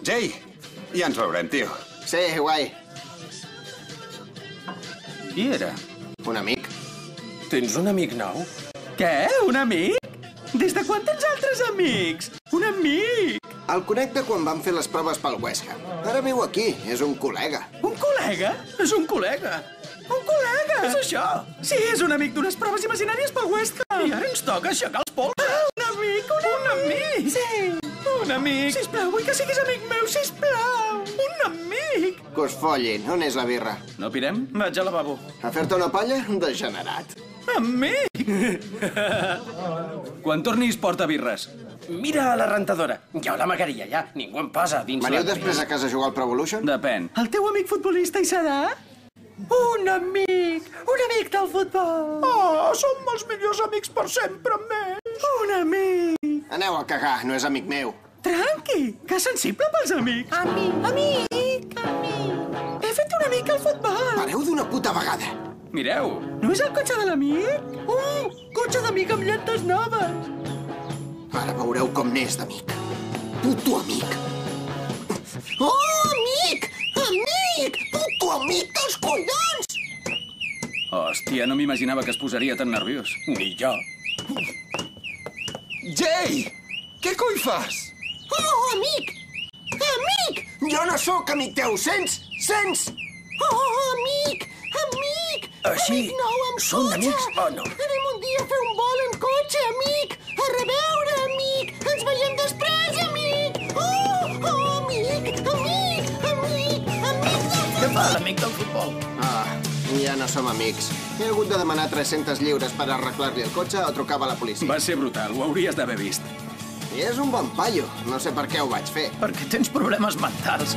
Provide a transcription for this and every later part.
Jay, ja ens veurem, tio. Sí, guai. Qui era? Un amic. Tens un amic nou? Què? Un amic? Des de quan tens altres amics? Un amic! El conec de quan vam fer les proves pel West Ham. Ara viu aquí, és un col·lega. Un col·lega? És un col·lega. Un col·lega! És això! Sí, és un amic d'unes proves imaginàries pel West Ham. I ara ens toca aixecar els pols. Un amic, un amic! Sí! Un amic! Sisplau, vull que siguis amic meu, sisplau! Un amic! Que us follin. On és la birra? No pirem? Vaig al lavabo. A fer-te una palla? Degenerat. Amic! Quan tornis, porta birres. Mira la rentadora. Hi ha la maqueria, ja. Ningú em posa dins Veniu la... després a casa a jugar al Pro Evolution? Depèn. El teu amic futbolista hi serà? Un amic! Un amic del futbol! Oh, som els millors amics per sempre, més! Un amic! Aneu a cagar, no és amic meu. Tranqui, que sensible pels amics. Amic! He fet un amic al futbol. Pareu d'una puta vegada. Mireu, no és el cotxe de l'amic? Cotxe d'amic amb llantes noves. Ara veureu com n'és d'amic. Puto amic. Oh, amic! Amic! Puto amic dels collons! Hòstia, no m'imaginava que es posaria tan nerviós. Ni jo. Jay! Què coi fas? Oh, amic! Amic! Jo no sóc amic teu, sents? Sents? Oh, amic! Amic! Així, Amic nou amb són cotxe! amics o no? Anem un dia a fer un vol en cotxe, amic! A reveure, amic! Ens veiem després, amic! Oh, amic! Amic! Amic! Amic del Què fa l'amic del futbol? Ja no som amics. He hagut de demanar 300 lliures per arreglar-li el cotxe o trucava a la policia. Va ser brutal, ho hauries d'haver vist. I és un bon paio. No sé per què ho vaig fer. Perquè tens problemes mentals.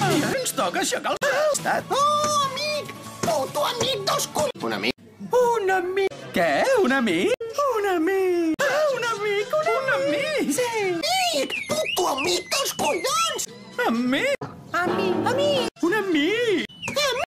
I ara ens toca aixecar el estat. Oh, amic! Puto amic dels collons! Un amic? Un amic. Què? Un amic? Un amic. Un amic, un amic. Sí. Amic! Puto amic dels collons! Amic. Amic. Un amic.